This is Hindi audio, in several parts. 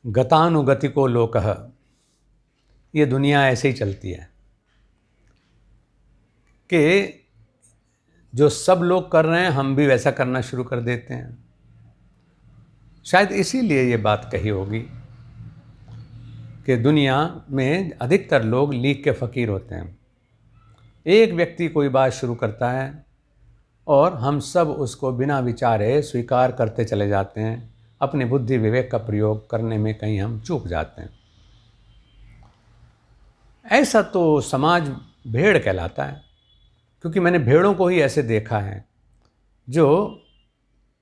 गतानुगतिको लोकः, ये दुनिया ऐसे ही चलती है कि जो सब लोग कर रहे हैं हम भी वैसा करना शुरू कर देते हैं। शायद इसीलिए ये बात कही होगी कि दुनिया में अधिकतर लोग लीक के फ़कीर होते हैं। एक व्यक्ति कोई बात शुरू करता है और हम सब उसको बिना विचारे स्वीकार करते चले जाते हैं, अपनी बुद्धि विवेक का प्रयोग करने में कहीं हम चूक जाते हैं। ऐसा तो समाज भेड़ कहलाता है, क्योंकि मैंने भेड़ों को ही ऐसे देखा है जो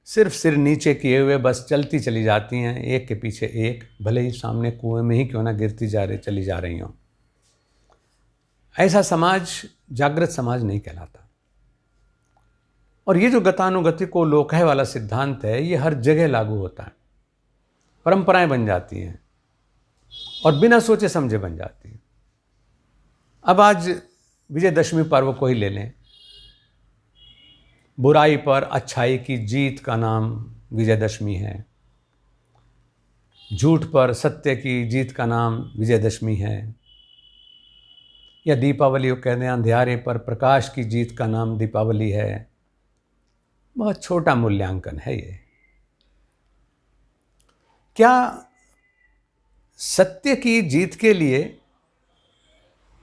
सिर्फ सिर नीचे किए हुए बस चलती चली जाती हैं, एक के पीछे एक, भले ही सामने कुएं में ही क्यों ना गिरती चली जा रही हों। ऐसा समाज जागृत समाज नहीं कहलाता। और ये जो गतानुगतिको लोकः वाला सिद्धांत है, ये हर जगह लागू होता है। परंपराएं बन जाती हैं और बिना सोचे समझे बन जाती हैं। अब आज विजयदशमी पर्व को ही ले लें। बुराई पर अच्छाई की जीत का नाम विजयदशमी है, झूठ पर सत्य की जीत का नाम विजयदशमी है, या दीपावली को कहते हैं अंधियारे पर प्रकाश की जीत का नाम दीपावली है। बहुत छोटा मूल्यांकन है ये। क्या सत्य की जीत के लिए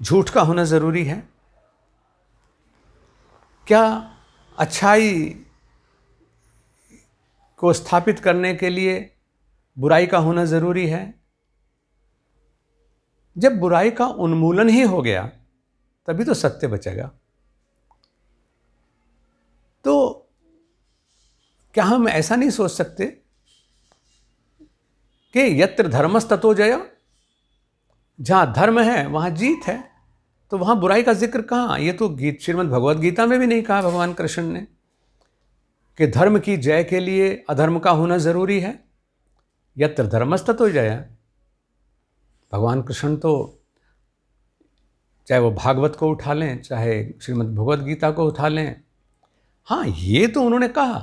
झूठ का होना जरूरी है? क्या अच्छाई को स्थापित करने के लिए बुराई का होना जरूरी है? जब बुराई का उन्मूलन ही हो गया तभी तो सत्य बचेगा। तो क्या हम ऐसा नहीं सोच सकते कि यत्र धर्मस्ततो जय, जहां धर्म है वहां जीत है, तो वहां बुराई का जिक्र कहां? ये तो श्रीमद् भगवद गीता में भी नहीं कहा भगवान कृष्ण ने कि धर्म की जय के लिए अधर्म का होना जरूरी है। यत्र धर्मस्ततो जय, भगवान कृष्ण तो चाहे वो भागवत को उठा लें, चाहे श्रीमद् भगवद गीता को उठा लें, हाँ ये तो उन्होंने कहा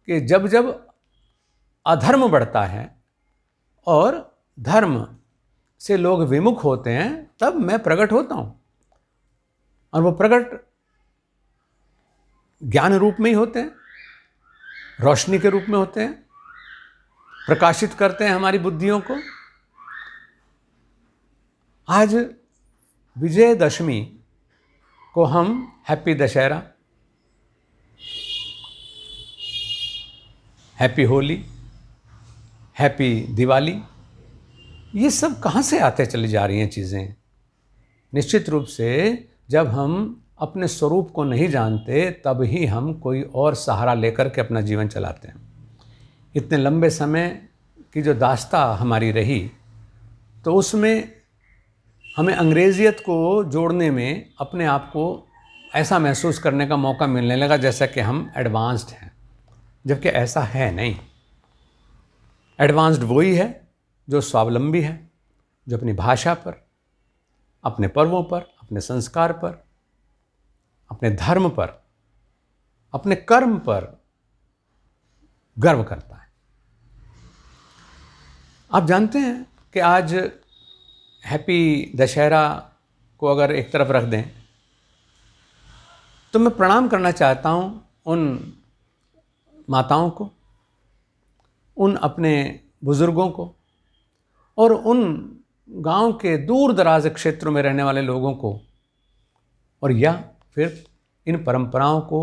कि जब जब अधर्म बढ़ता है और धर्म से लोग विमुख होते हैं तब मैं प्रकट होता हूं। और वो प्रकट ज्ञान रूप में ही होते हैं, रोशनी के रूप में होते हैं, प्रकाशित करते हैं हमारी बुद्धियों को। आज विजयदशमी को हम happy Dussehra, happy Holi, happy Diwali, ये सब कहाँ से आते चली जा रही हैं चीज़ें? निश्चित रूप से जब हम अपने स्वरूप को नहीं जानते तब ही हम कोई और सहारा लेकर के अपना जीवन चलाते हैं। इतने लंबे समय की जो दास्ता हमारी रही, तो उसमें हमें अंग्रेजियत को जोड़ने में अपने आप को ऐसा महसूस करने का मौका मिलने लगा जैसा कि हम एडवांस्ड हैं, जबकि ऐसा है नहीं। एडवांस्ड वही है जो स्वावलंबी है, जो अपनी भाषा पर, अपने पर्वों पर, अपने संस्कार पर, अपने धर्म पर, अपने कर्म पर गर्व करता है। आप जानते हैं कि आज हैप्पी दशहरा को अगर एक तरफ रख दें तो मैं प्रणाम करना चाहता हूं उन माताओं को, उन अपने बुजुर्गों को और उन गांव के दूर दराज क्षेत्रों में रहने वाले लोगों को, और या फिर इन परंपराओं को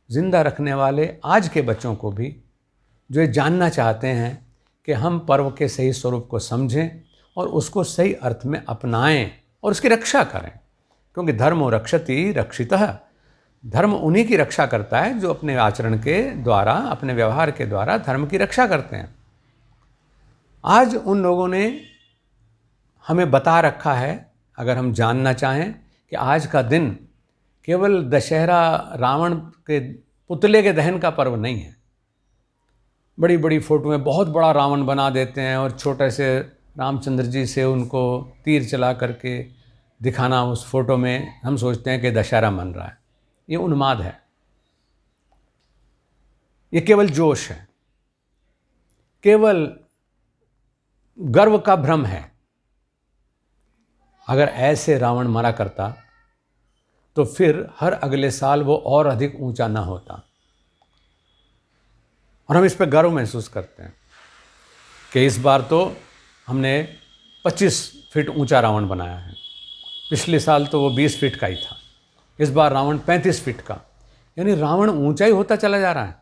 जिंदा रखने वाले आज के बच्चों को भी, जो ये जानना चाहते हैं कि हम पर्व के सही स्वरूप को समझें और उसको सही अर्थ में अपनाएं और उसकी रक्षा करें। क्योंकि धर्मो रक्षति रक्षितः, धर्म उन्हीं की रक्षा करता है जो अपने आचरण के द्वारा, अपने व्यवहार के द्वारा धर्म की रक्षा करते हैं। आज उन लोगों ने हमें बता रखा है, अगर हम जानना चाहें, कि आज का दिन केवल दशहरा रावण के पुतले के दहन का पर्व नहीं है। बड़ी बड़ी फोटो में बहुत बड़ा रावण बना देते हैं और छोटे से रामचंद्र जी से उनको तीर चला करके दिखाना उस फोटो में, हम सोचते हैं कि दशहरा मन रहा है। ये उन्माद है, ये केवल जोश है, केवल गर्व का भ्रम है। अगर ऐसे रावण मरा करता तो फिर हर अगले साल वो और अधिक ऊंचा ना होता। और हम इस पर गर्व महसूस करते हैं कि इस बार तो हमने 25 फीट ऊंचा रावण बनाया है। पिछले साल तो वो 20 फीट का ही था, इस बार रावण 35 फीट का। यानी रावण ऊंचा ही होता चला जा रहा है।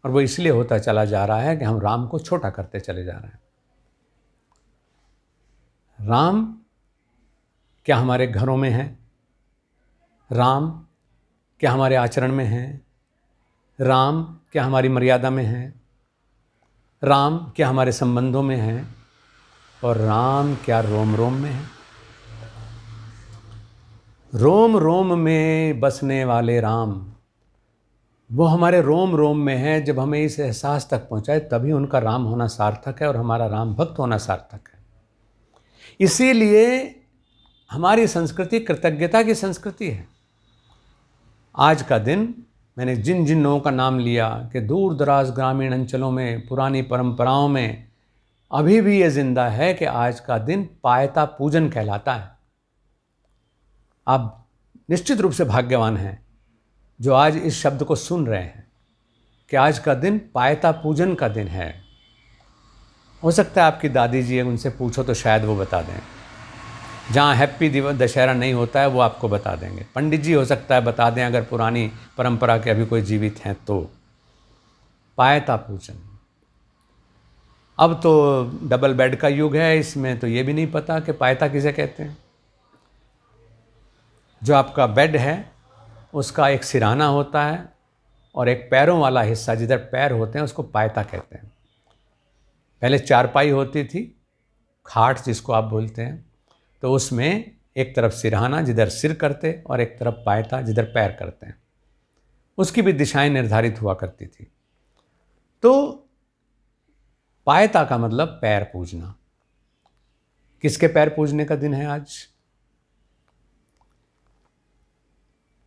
और वो इसलिए होता चला जा रहा है कि हम राम को छोटा करते चले जा रहे हैं। राम क्या हमारे घरों में है? राम क्या हमारे आचरण में है? राम क्या हमारी मर्यादा में है? राम क्या हमारे संबंधों में है? और राम क्या रोम रोम में है? रोम रोम में बसने वाले राम, वो हमारे रोम रोम में है। जब हमें इस एहसास तक पहुंचाए तभी उनका राम होना सार्थक है और हमारा राम भक्त होना सार्थक है। इसीलिए हमारी संस्कृति कृतज्ञता की संस्कृति है। आज का दिन मैंने जिन जिन लोगों का नाम लिया कि दूर दराज ग्रामीण अंचलों में पुरानी परंपराओं में अभी भी ये जिंदा है कि आज का दिन पायता पूजन कहलाता है। आप निश्चित रूप से भाग्यवान हैं जो आज इस शब्द को सुन रहे हैं कि आज का दिन पायता पूजन का दिन है। हो सकता है आपकी दादी जी है, उनसे पूछो तो शायद वो बता दें। जहाँ हैप्पी दशहरा नहीं होता है वो आपको बता देंगे। पंडित जी हो सकता है बता दें, अगर पुरानी परंपरा के अभी कोई जीवित हैं तो। पायता पूजन, अब तो डबल बेड का युग है, इसमें तो ये भी नहीं पता कि पायता किसे कहते हैं। जो आपका बेड है उसका एक सिरहाना होता है और एक पैरों वाला हिस्सा जिधर पैर होते हैं उसको पायता कहते हैं। पहले चारपाई होती थी, खाट जिसको आप बोलते हैं, तो उसमें एक तरफ सिरहाना जिधर सिर करते और एक तरफ पायता जिधर पैर करते हैं। उसकी भी दिशाएं निर्धारित हुआ करती थी। तो पायता का मतलब पैर पूजना। किसके पैर पूजने का दिन है आज?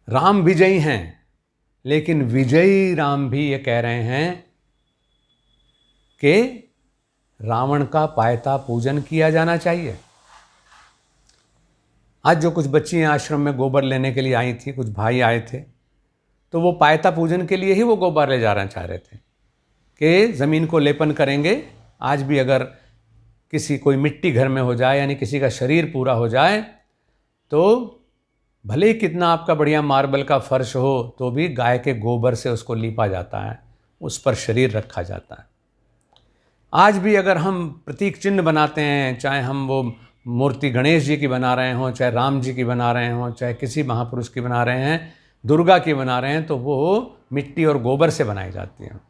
राम विजयी हैं, लेकिन विजयी राम भी ये कह रहे हैं कि रावण का पायता पूजन किया जाना चाहिए। आज जो कुछ बच्चियां आश्रम में गोबर लेने के लिए आई थी, कुछ भाई आए थे, तो वो पायता पूजन के लिए ही वो गोबर ले जाना चाह रहे थे कि ज़मीन को लेपन करेंगे। आज भी अगर किसी कोई मिट्टी घर में हो जाए, यानी किसी का शरीर पूरा हो जाए, तो भले ही कितना आपका बढ़िया मार्बल का फर्श हो तो भी गाय के गोबर से उसको लीपा जाता है, उस पर शरीर रखा जाता है। आज भी अगर हम प्रतीक चिन्ह बनाते हैं, चाहे हम वो मूर्ति गणेश जी की बना रहे हों, चाहे राम जी की बना रहे हों, चाहे किसी महापुरुष की बना रहे हैं, दुर्गा की बना रहे हैं, तो वो मिट्टी और गोबर से बनाई जाती है।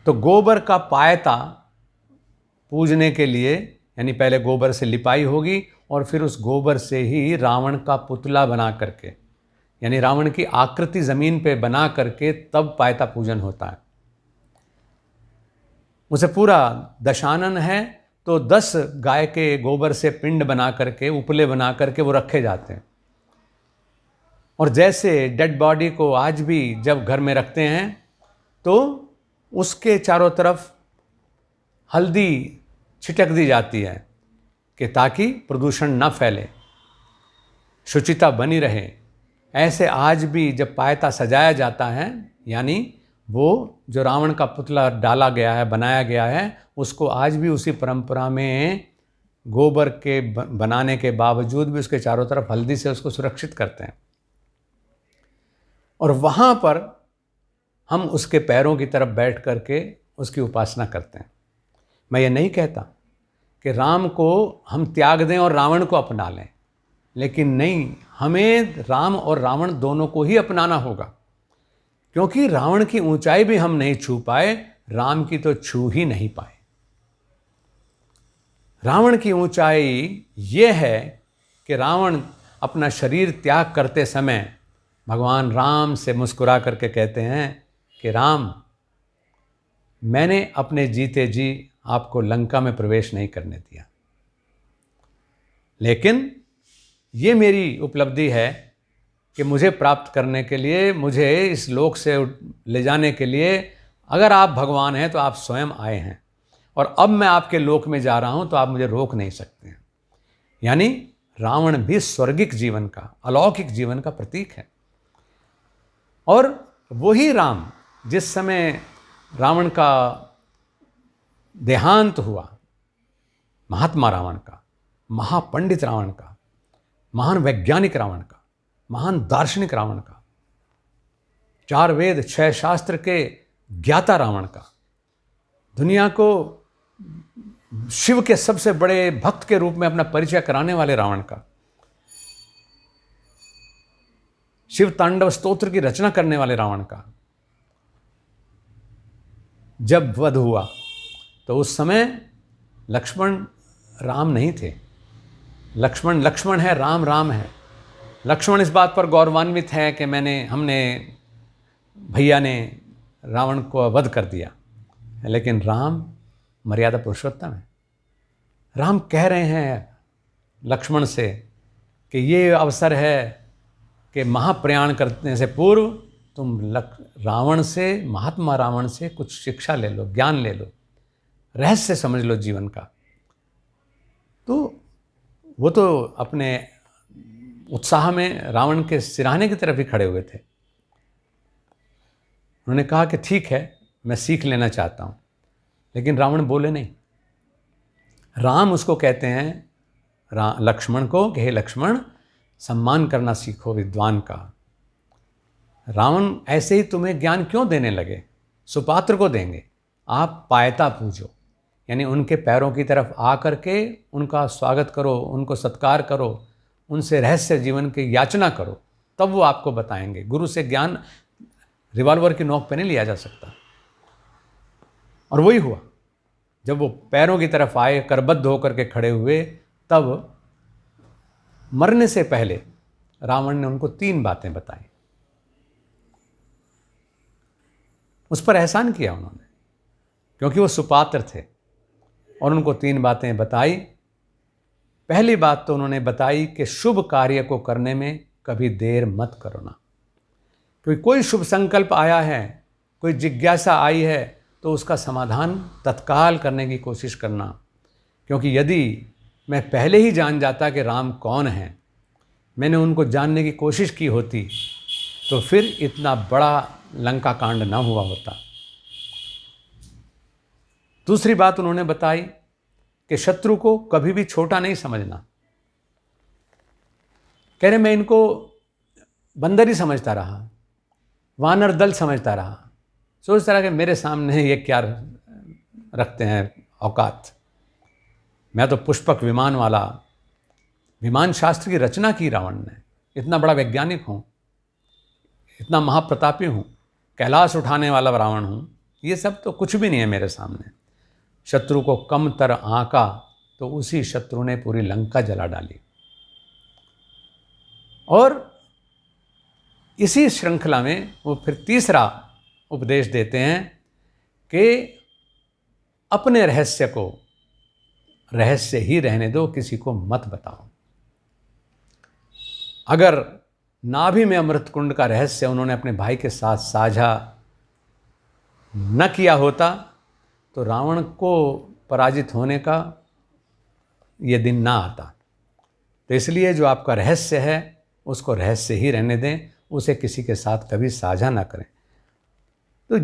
तो गोबर का पायता पूजने के लिए, यानी पहले गोबर से लिपाई होगी और फिर उस गोबर से ही रावण का पुतला बना करके, यानी रावण की आकृति ज़मीन पे बना करके तब पायता पूजन होता है। उसे पूरा दशानन है तो 10 गाय के गोबर से पिंड बना करके, उपले बना करके वो रखे जाते हैं। और जैसे डेड बॉडी को आज भी जब घर में रखते हैं तो उसके चारों तरफ हल्दी छिटक दी जाती है कि ताकि प्रदूषण न फैले, शुचिता बनी रहे। ऐसे आज भी जब पायता सजाया जाता है, यानी वो जो रावण का पुतला डाला गया है, बनाया गया है, उसको आज भी उसी परंपरा में गोबर के बनाने के बावजूद भी उसके चारों तरफ हल्दी से उसको सुरक्षित करते हैं। और वहाँ पर हम उसके पैरों की तरफ बैठ करके उसकी उपासना करते हैं। मैं ये नहीं कहता कि राम को हम त्याग दें और रावण को अपना लें, लेकिन नहीं, हमें राम और रावण दोनों को ही अपनाना होगा, क्योंकि रावण की ऊंचाई भी हम नहीं छू पाए, राम की तो छू ही नहीं पाए। रावण की ऊंचाई ये है कि रावण अपना शरीर त्याग करते समय भगवान राम से मुस्कुरा करके कहते हैं कि राम, मैंने अपने जीते जी आपको लंका में प्रवेश नहीं करने दिया, लेकिन ये मेरी उपलब्धि है कि मुझे प्राप्त करने के लिए, मुझे इस लोक से ले जाने के लिए अगर आप भगवान हैं तो आप स्वयं आए हैं। और अब मैं आपके लोक में जा रहा हूं तो आप मुझे रोक नहीं सकते हैं। यानी रावण भी स्वर्गिक जीवन का, अलौकिक जीवन का प्रतीक है। और वही राम जिस समय रावण का देहांत हुआ, महात्मा रावण का, महापंडित रावण का, महान वैज्ञानिक रावण का, महान दार्शनिक रावण का, 4 वेद 6 शास्त्र के ज्ञाता रावण का, दुनिया को शिव के सबसे बड़े भक्त के रूप में अपना परिचय कराने वाले रावण का, शिव तांडव स्तोत्र की रचना करने वाले रावण का जब वध हुआ तो उस समय लक्ष्मण राम नहीं थे। लक्ष्मण लक्ष्मण है, राम राम है। लक्ष्मण इस बात पर गौरवान्वित है कि हमने भैया ने रावण को वध कर दिया, लेकिन राम मर्यादा पुरुषोत्तम है। राम कह रहे हैं लक्ष्मण से कि ये अवसर है कि महाप्रयाण करने से पूर्व तुम रावण से, महात्मा रावण से कुछ शिक्षा ले लो, ज्ञान ले लो, रहस्य समझ लो जीवन का। तो वो तो अपने उत्साह में रावण के सिरहाने की तरफ ही खड़े हुए थे। उन्होंने कहा कि ठीक है, मैं सीख लेना चाहता हूँ, लेकिन रावण बोले नहीं। राम उसको कहते हैं लक्ष्मण को कि हे लक्ष्मण, सम्मान करना सीखो विद्वान का। रावण ऐसे ही तुम्हें ज्ञान क्यों देने लगे? सुपात्र को देंगे, आप पायता पूजो, यानी उनके पैरों की तरफ आ करके उनका स्वागत करो, उनको सत्कार करो, उनसे रहस्य जीवन की याचना करो, तब वो आपको बताएंगे। गुरु से ज्ञान रिवॉल्वर की नोक पे नहीं लिया जा सकता। और वही हुआ, जब वो पैरों की तरफ आए, करबद्ध होकर के खड़े हुए, तब मरने से पहले रावण ने उनको 3 बातें बताई। उस पर एहसान किया उन्होंने, क्योंकि वो सुपात्र थे, और उनको 3 बातें बताई। पहली बात तो उन्होंने बताई कि शुभ कार्य को करने में कभी देर मत करो ना। क्योंकि कोई शुभ संकल्प आया है, कोई जिज्ञासा आई है, तो उसका समाधान तत्काल करने की कोशिश करना। क्योंकि यदि मैं पहले ही जान जाता कि राम कौन है, मैंने उनको जानने की कोशिश की होती, तो फिर इतना बड़ा लंका कांड ना हुआ होता। दूसरी बात उन्होंने बताई कि शत्रु को कभी भी छोटा नहीं समझना। कह रहे मैं इनको बंदर ही समझता रहा, वानर दल समझता रहा, सोचता रहा कि मेरे सामने ये क्या रखते हैं औकात। मैं तो पुष्पक विमान वाला, विमान शास्त्र की रचना की रावण ने, इतना बड़ा वैज्ञानिक हूँ, इतना महाप्रतापी हूँ, कैलाश उठाने वाला रावण हूँ, ये सब तो कुछ भी नहीं है मेरे सामने। शत्रु को कम तर आंका तो उसी शत्रु ने पूरी लंका जला डाली। और इसी श्रृंखला में वो फिर तीसरा उपदेश देते हैं कि अपने रहस्य को रहस्य ही रहने दो, किसी को मत बताओ। अगर नाभि में अमृत कुंड का रहस्य उन्होंने अपने भाई के साथ साझा न किया होता तो रावण को पराजित होने का ये दिन ना आता। तो इसलिए जो आपका रहस्य है उसको रहस्य ही रहने दें, उसे किसी के साथ कभी साझा ना करें। तो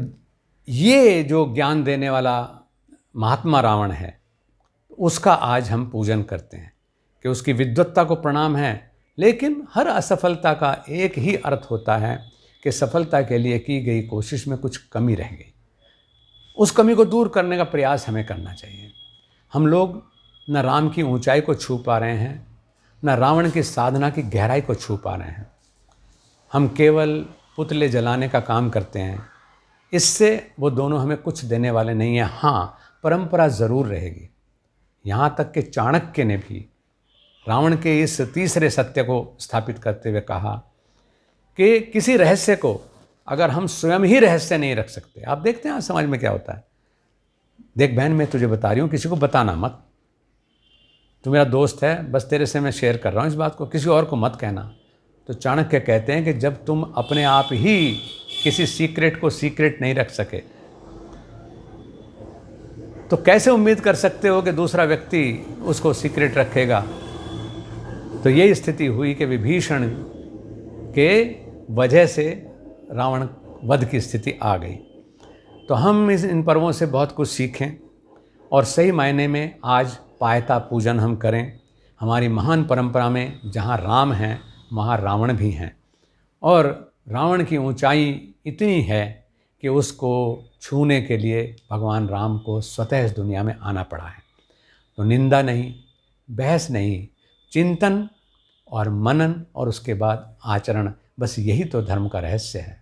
ये जो ज्ञान देने वाला महात्मा रावण है, उसका आज हम पूजन करते हैं कि उसकी विद्वत्ता को प्रणाम है। लेकिन हर असफलता का एक ही अर्थ होता है कि सफलता के लिए की गई कोशिश में कुछ कमी रह गई। उस कमी को दूर करने का प्रयास हमें करना चाहिए। हम लोग न राम की ऊंचाई को छू पा रहे हैं, न रावण की साधना की गहराई को छू पा रहे हैं। हम केवल पुतले जलाने का काम करते हैं, इससे वो दोनों हमें कुछ देने वाले नहीं हैं। हाँ, परंपरा ज़रूर रहेगी। यहाँ तक कि चाणक्य ने भी रावण के इस तीसरे सत्य को स्थापित करते हुए कहा कि किसी रहस्य को अगर हम स्वयं ही रहस्य नहीं रख सकते, आप देखते हैं आज समाज में क्या होता है। देख बहन, मैं तुझे बता रही हूँ, किसी को बताना मत, तू मेरा दोस्त है, बस तेरे से मैं शेयर कर रहा हूँ इस बात को, किसी और को मत कहना। तो चाणक्य कहते हैं कि जब तुम अपने आप ही किसी सीक्रेट को सीक्रेट नहीं रख सके तो कैसे उम्मीद कर सकते हो कि दूसरा व्यक्ति उसको सीक्रेट रखेगा। तो यही स्थिति हुई कि विभीषण के वजह से रावण वध की स्थिति आ गई। तो हम इन पर्वों से बहुत कुछ सीखें और सही मायने में आज पायता पूजन हम करें। हमारी महान परंपरा में जहाँ राम हैं वहाँ रावण भी हैं, और रावण की ऊंचाई इतनी है कि उसको छूने के लिए भगवान राम को स्वतः इस दुनिया में आना पड़ा है। तो निंदा नहीं, बहस नहीं, चिंतन और मनन और उसके बाद आचरण, बस यही तो धर्म का रहस्य है।